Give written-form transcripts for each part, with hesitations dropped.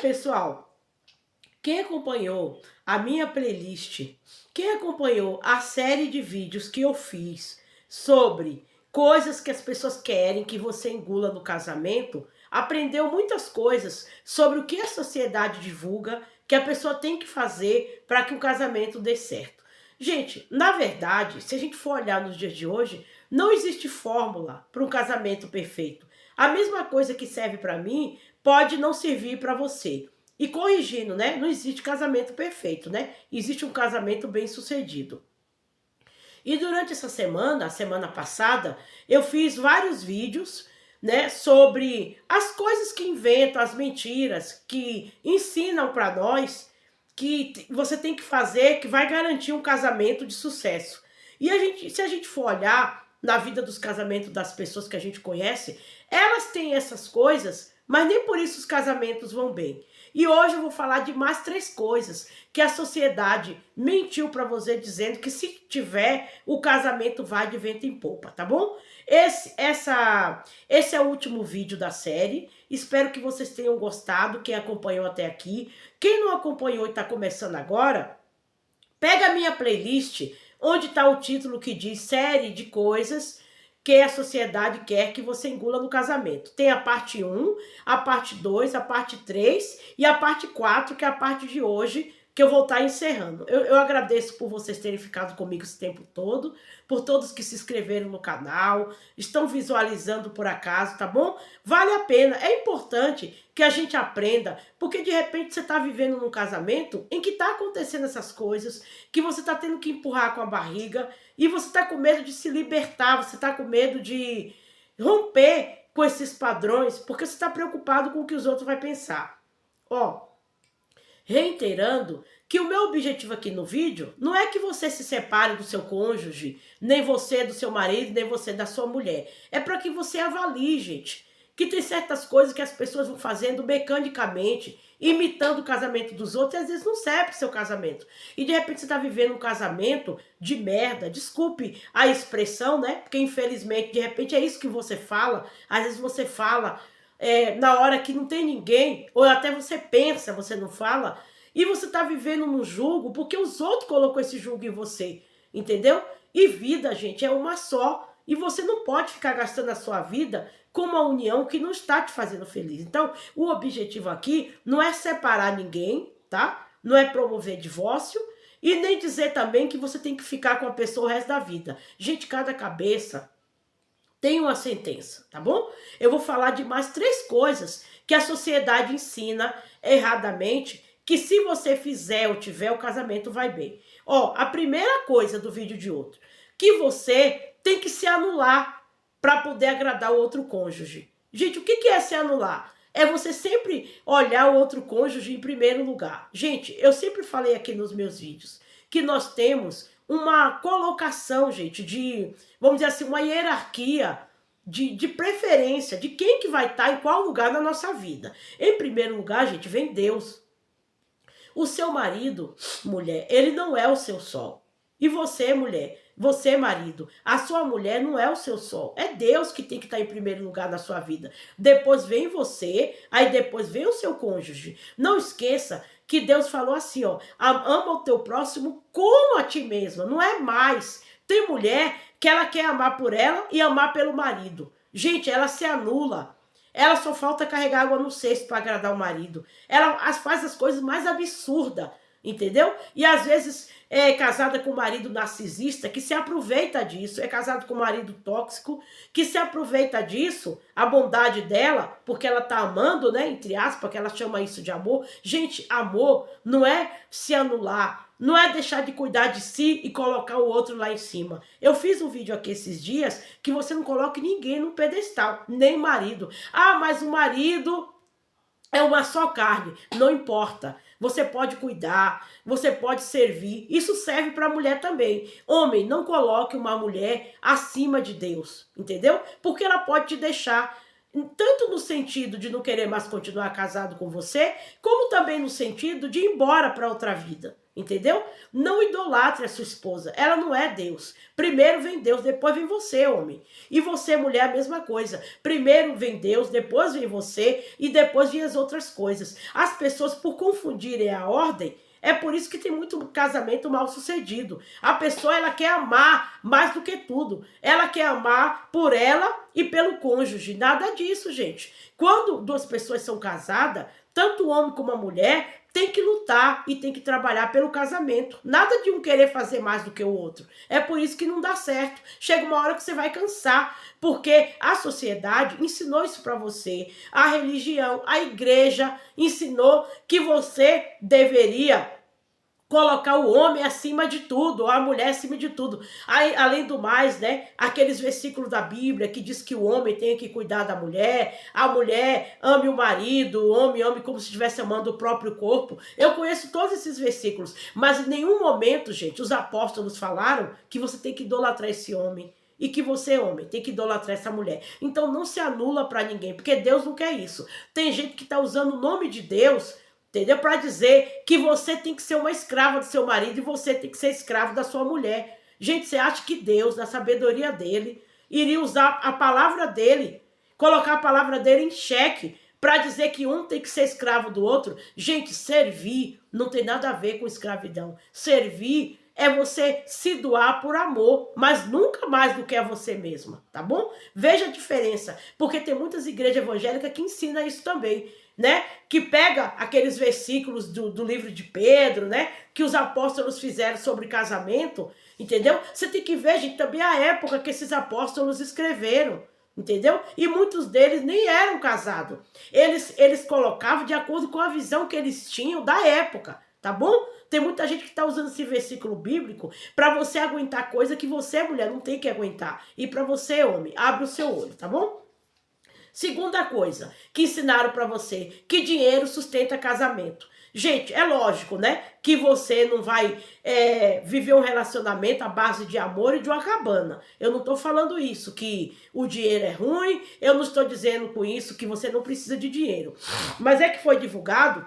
Pessoal, quem acompanhou a minha playlist, quem acompanhou a série de vídeos que eu fiz sobre coisas que as pessoas querem que você engula no casamento, aprendeu muitas coisas sobre o que a sociedade divulga que a pessoa tem que fazer para que o casamento dê certo. Gente, na verdade, se a gente for olhar nos dias de hoje, não existe fórmula para um casamento perfeito. A mesma coisa que serve para mim pode não servir para você. E corrigindo, né? Não existe casamento perfeito, né? Existe um casamento bem-sucedido. E durante essa semana, a semana passada, eu fiz vários vídeos, né, sobre as coisas que inventam, as mentiras que ensinam para nós que você tem que fazer, que vai garantir um casamento de sucesso. E se a gente for olhar na vida dos casamentos das pessoas que a gente conhece, elas têm essas coisas, mas nem por isso os casamentos vão bem. E hoje eu vou falar de mais 3 coisas que a sociedade mentiu para você dizendo que se tiver, o casamento vai de vento em popa, tá bom? Esse é o último vídeo da série. Espero que vocês tenham gostado, quem acompanhou até aqui. Quem não acompanhou e está começando agora, pega a minha playlist, onde está o título que diz série de coisas que a sociedade quer que você engula no casamento. Tem a parte 1, a parte 2, a parte 3 e a parte 4, que é a parte de hoje, que eu vou estar encerrando. Eu agradeço por vocês terem ficado comigo esse tempo todo, por todos que se inscreveram no canal, estão visualizando por acaso, tá bom? Vale a pena, é importante que a gente aprenda, porque de repente você está vivendo num casamento em que está acontecendo essas coisas, que você está tendo que empurrar com a barriga, e você está com medo de se libertar, você está com medo de romper com esses padrões, porque você está preocupado com o que os outros vão pensar. Ó, reiterando que o meu objetivo aqui no vídeo não é que você se separe do seu cônjuge, nem você do seu marido, nem você da sua mulher. É para que você avalie, gente, que tem certas coisas que as pessoas vão fazendo mecanicamente, imitando o casamento dos outros, e às vezes não serve para o seu casamento. E de repente você está vivendo um casamento de merda, desculpe a expressão, né? Porque infelizmente, de repente é isso que você fala, às vezes você fala na hora que não tem ninguém, ou até você pensa, você não fala, e você está vivendo no julgo porque os outros colocou esse julgo em você, entendeu? E vida, gente, é uma só, e você não pode ficar gastando a sua vida com uma união que não está te fazendo feliz. Então, o objetivo aqui não é separar ninguém, tá? Não é promover divórcio, e nem dizer também que você tem que ficar com a pessoa o resto da vida. Gente, cada cabeça tem uma sentença, tá bom? Eu vou falar de mais 3 coisas que a sociedade ensina erradamente, que se você fizer ou tiver, o casamento vai bem. Ó, a primeira coisa do vídeo de outro, que você tem que se anular para poder agradar o outro cônjuge. Gente, o que é se anular? É você sempre olhar o outro cônjuge em primeiro lugar. Gente, eu sempre falei aqui nos meus vídeos que nós temos uma colocação, gente, vamos dizer assim, uma hierarquia de preferência, de quem que vai estar em qual lugar na nossa vida. Em primeiro lugar, gente, vem Deus. O seu marido, mulher, ele não é o seu sol. E você, mulher, você, marido, a sua mulher não é o seu sol. É Deus que tem que estar em primeiro lugar na sua vida. Depois vem você, aí depois vem o seu cônjuge. Não esqueça que Deus falou assim, ó, ama o teu próximo como a ti mesma. Não é mais. Tem mulher que ela quer amar por ela e amar pelo marido. Gente, ela se anula. Ela só falta carregar água no cesto para agradar o marido. Ela faz as coisas mais absurdas, entendeu? E às vezes é casada com um marido narcisista que se aproveita disso, é casado com um marido tóxico que se aproveita disso, a bondade dela, porque ela tá amando, né, entre aspas, que ela chama isso de amor. Gente, amor não é se anular, não é deixar de cuidar de si e colocar o outro lá em cima. Eu fiz um vídeo aqui esses dias que você não coloque ninguém no pedestal, nem marido. Ah, mas o marido é uma só carne. Não importa. Você pode cuidar, você pode servir. Isso serve para a mulher também. Homem, não coloque uma mulher acima de Deus, entendeu? Porque ela pode te deixar, tanto no sentido de não querer mais continuar casado com você, como também no sentido de ir embora para outra vida. Entendeu? Não idolatre a sua esposa. Ela não é Deus. Primeiro vem Deus, depois vem você, homem. E você, mulher, a mesma coisa. Primeiro vem Deus, depois vem você e depois vem as outras coisas. As pessoas, por confundirem a ordem, é por isso que tem muito casamento mal sucedido. A pessoa, ela quer amar mais do que tudo. Ela quer amar por ela e pelo cônjuge. Nada disso, gente. Quando duas pessoas são casadas, tanto o homem como a mulher tem que lutar e tem que trabalhar pelo casamento. Nada de um querer fazer mais do que o outro. É por isso que não dá certo. Chega uma hora que você vai cansar, porque a sociedade ensinou isso para você. A religião, a igreja ensinou que você deveria colocar o homem acima de tudo, ou a mulher acima de tudo. Aí, além do mais, né, aqueles versículos da Bíblia que diz que o homem tem que cuidar da mulher, a mulher ame o marido, o homem ame como se estivesse amando o próprio corpo. Eu conheço todos esses versículos, mas em nenhum momento, gente, os apóstolos falaram que você tem que idolatrar esse homem. E que você, homem, tem que idolatrar essa mulher. Então não se anula para ninguém, porque Deus não quer isso. Tem gente que está usando o nome de Deus, entendeu? Para dizer que você tem que ser uma escrava do seu marido e você tem que ser escravo da sua mulher. Gente, você acha que Deus, na sabedoria dele, iria usar a palavra dele, colocar a palavra dele em xeque, para dizer que um tem que ser escravo do outro? Gente, servir não tem nada a ver com escravidão. Servir é você se doar por amor, mas nunca mais do que a você mesma, tá bom? Veja a diferença, porque tem muitas igrejas evangélicas que ensinam isso também, né? Que pega aqueles versículos do livro de Pedro, né? Que os apóstolos fizeram sobre casamento, entendeu? Você tem que ver, gente, também a época que esses apóstolos escreveram, entendeu? E muitos deles nem eram casados. Eles colocavam de acordo com a visão que eles tinham da época, tá bom? Tem muita gente que está usando esse versículo bíblico para você aguentar coisa que você, mulher, não tem que aguentar. E para você, homem, abre o seu olho, tá bom? Segunda coisa que ensinaram para você, que dinheiro sustenta casamento. Gente, é lógico, né? Que você não vai viver um relacionamento à base de amor e de uma cabana. Eu não estou falando isso, que o dinheiro é ruim. Eu não estou dizendo com isso que você não precisa de dinheiro. Mas é que foi divulgado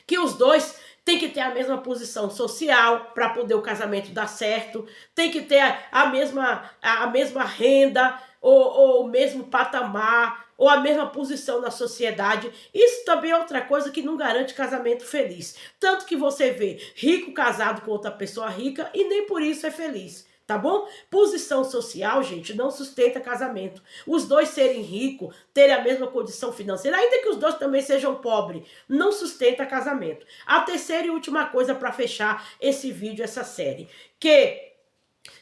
que os dois tem que ter a mesma posição social para poder o casamento dar certo, tem que ter a mesma renda, ou o mesmo patamar, ou a mesma posição na sociedade. Isso também é outra coisa que não garante casamento feliz. Tanto que você vê rico casado com outra pessoa rica e nem por isso é feliz. Tá bom? Posição social, gente, não sustenta casamento. Os dois serem ricos, terem a mesma condição financeira, ainda que os dois também sejam pobres, não sustenta casamento. A terceira e última coisa para fechar esse vídeo, essa série, que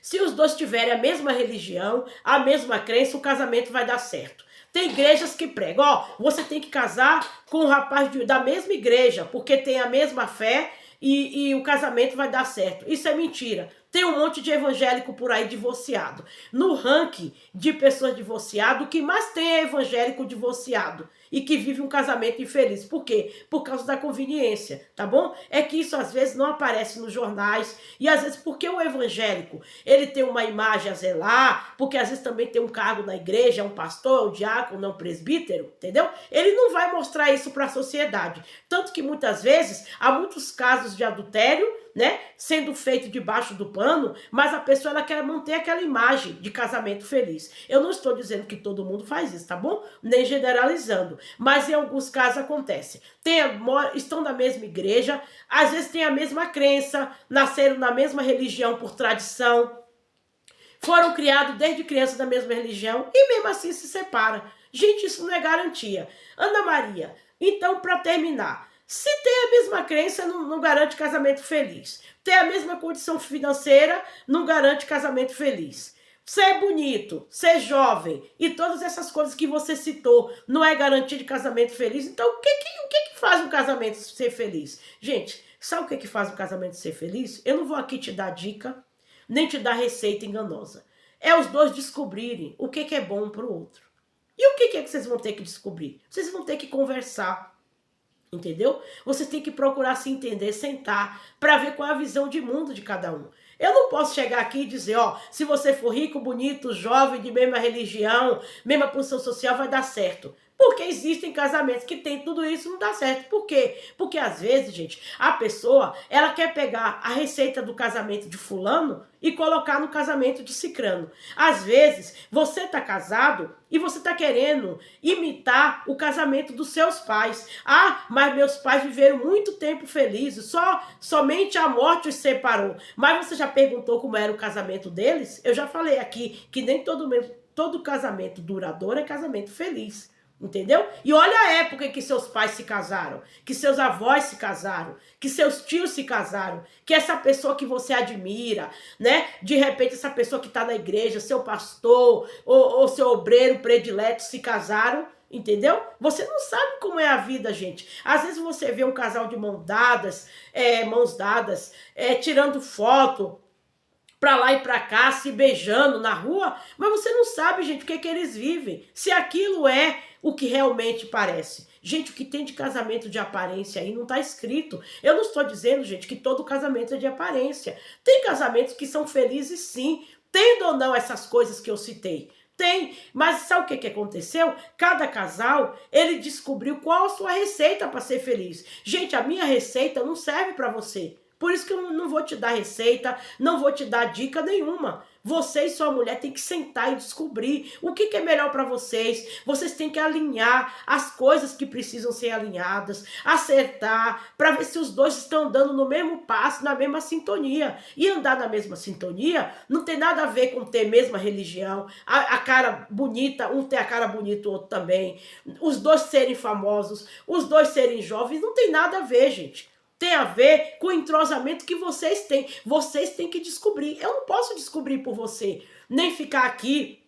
se os dois tiverem a mesma religião, a mesma crença, o casamento vai dar certo. Tem igrejas que pregam, ó, você tem que casar com um rapaz da mesma igreja, porque tem a mesma fé e o casamento vai dar certo. Isso é mentira. Tem um monte de evangélico por aí divorciado. No ranking de pessoas divorciadas, o que mais tem é evangélico divorciado e que vive um casamento infeliz. Por quê? Por causa da conveniência, tá bom? É que isso às vezes não aparece nos jornais e às vezes porque o evangélico, ele tem uma imagem a zelar, porque às vezes também tem um cargo na igreja, é um pastor, é um diácono, é um presbítero, entendeu? Ele não vai mostrar isso para a sociedade. Tanto que muitas vezes há muitos casos de adultério, né, sendo feito debaixo do pano, mas a pessoa ela quer manter aquela imagem de casamento feliz. Eu não estou dizendo que todo mundo faz isso, tá bom? Nem generalizando, mas em alguns casos acontece. Estão na mesma igreja, às vezes têm a mesma crença, nasceram na mesma religião por tradição, foram criados desde criança da mesma religião e mesmo assim se separam. Gente, isso não é garantia. Ana Maria, então para terminar, se tem a mesma crença, não garante casamento feliz. Ter a mesma condição financeira, não garante casamento feliz. Ser bonito, ser jovem e todas essas coisas que você citou, não é garantia de casamento feliz. Então, o que faz um casamento ser feliz? Gente, sabe o que faz um casamento ser feliz? Eu não vou aqui te dar dica, nem te dar receita enganosa. É os dois descobrirem o que é bom um para o outro. E o que é que vocês vão ter que descobrir? Vocês vão ter que conversar. Entendeu? Você tem que procurar se entender, sentar, para ver qual é a visão de mundo de cada um. Eu não posso chegar aqui e dizer, ó, se você for rico, bonito, jovem, de mesma religião, mesma posição social, vai dar certo. Porque existem casamentos que tem tudo isso e não dá certo. Por quê? Porque às vezes, gente, a pessoa, ela quer pegar a receita do casamento de fulano e colocar no casamento de cicrano. Às vezes, você tá casado e você tá querendo imitar o casamento dos seus pais. Ah, mas meus pais viveram muito tempo felizes, somente a morte os separou. Mas você já perguntou como era o casamento deles? Eu já falei aqui que nem todo casamento duradouro é casamento feliz. Entendeu? E olha a época em que seus pais se casaram, que seus avós se casaram, que seus tios se casaram, que essa pessoa que você admira, né? De repente essa pessoa que está na igreja, seu pastor ou seu obreiro predileto se casaram, entendeu? Você não sabe como é a vida, gente. Às vezes você vê um casal de mãos dadas, tirando foto, pra lá e pra cá, se beijando na rua, mas você não sabe, gente, o que é que eles vivem. Se aquilo é o que realmente parece. Gente, o que tem de casamento de aparência aí não tá escrito. Eu não estou dizendo, gente, que todo casamento é de aparência. Tem casamentos que são felizes sim, tendo ou não essas coisas que eu citei. Tem, mas sabe o que aconteceu? Cada casal, ele descobriu qual a sua receita para ser feliz. Gente, a minha receita não serve para você. Por isso que eu não vou te dar receita, não vou te dar dica nenhuma. Você e sua mulher têm que sentar e descobrir o que é melhor para vocês. Vocês têm que alinhar as coisas que precisam ser alinhadas, acertar, para ver se os dois estão andando no mesmo passo, na mesma sintonia. E andar na mesma sintonia não tem nada a ver com ter a mesma religião, a cara bonita, um ter a cara bonita, o outro também. Os dois serem famosos, os dois serem jovens, não tem nada a ver, gente. Tem a ver com o entrosamento que vocês têm. Vocês têm que descobrir. Eu não posso descobrir por você. Nem ficar aqui,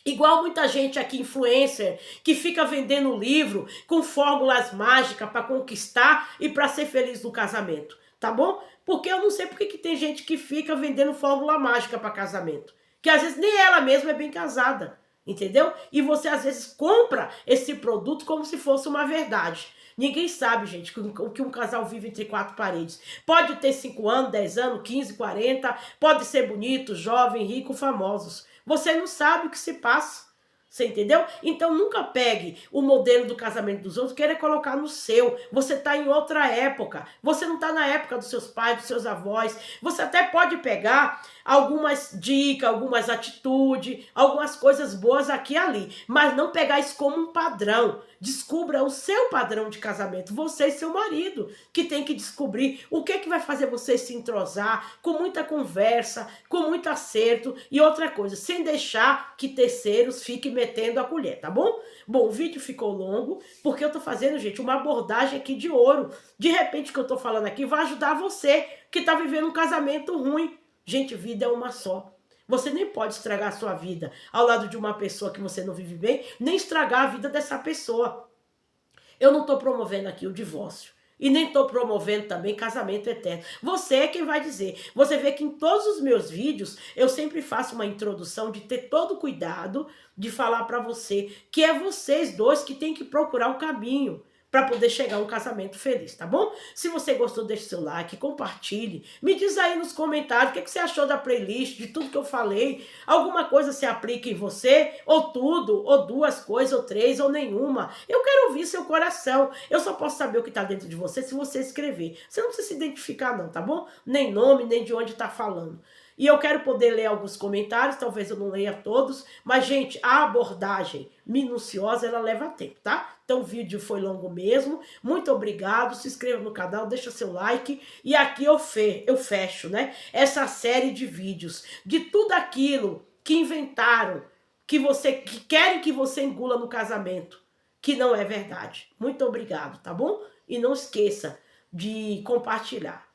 igual muita gente aqui, influencer, que fica vendendo livro com fórmulas mágicas para conquistar e para ser feliz no casamento. Tá bom? Porque eu não sei porque que tem gente que fica vendendo fórmula mágica para casamento. Que às vezes nem ela mesma é bem casada. Entendeu? E você às vezes compra esse produto como se fosse uma verdade. Ninguém sabe, gente, o que um casal vive entre quatro paredes. Pode ter 5 anos, 10 anos, 15, 40, pode ser bonito, jovem, rico, famosos. Você não sabe o que se passa. Você entendeu? Então nunca pegue o modelo do casamento dos outros e queira colocar no seu. Você está em outra época. Você não está na época dos seus pais, dos seus avós. Você até pode pegar algumas dicas, algumas atitudes, algumas coisas boas aqui e ali. Mas não pegar isso como um padrão. Descubra o seu padrão de casamento. Você e seu marido que tem que descobrir o que vai fazer você se entrosar com muita conversa, com muito acerto e outra coisa, sem deixar que terceiros fiquem metendo a colher, tá bom? Bom, o vídeo ficou longo porque eu tô fazendo, gente, uma abordagem aqui de ouro. De repente o que eu tô falando aqui vai ajudar você que tá vivendo um casamento ruim. Gente, vida é uma só. Você nem pode estragar a sua vida ao lado de uma pessoa que você não vive bem, nem estragar a vida dessa pessoa. Eu não estou promovendo aqui o divórcio. E nem estou promovendo também casamento eterno. Você é quem vai dizer. Você vê que em todos os meus vídeos eu sempre faço uma introdução de ter todo o cuidado de falar para você que é vocês dois que tem que procurar o caminho para poder chegar a um casamento feliz, tá bom? Se você gostou, deixe seu like, compartilhe. Me diz aí nos comentários o que você achou da playlist, de tudo que eu falei. Alguma coisa se aplica em você, ou tudo, ou duas coisas, ou três, ou nenhuma. Eu quero ouvir seu coração. Eu só posso saber o que está dentro de você se você escrever. Você não precisa se identificar não, tá bom? Nem nome, nem de onde está falando. E eu quero poder ler alguns comentários, talvez eu não leia todos, mas, gente, a abordagem minuciosa, ela leva tempo, tá? Então o vídeo foi longo mesmo. Muito obrigado, se inscreva no canal, deixa seu like. E aqui eu fecho, né? Essa série de vídeos de tudo aquilo que inventaram, que querem que você engula no casamento, que não é verdade. Muito obrigado, tá bom? E não esqueça de compartilhar.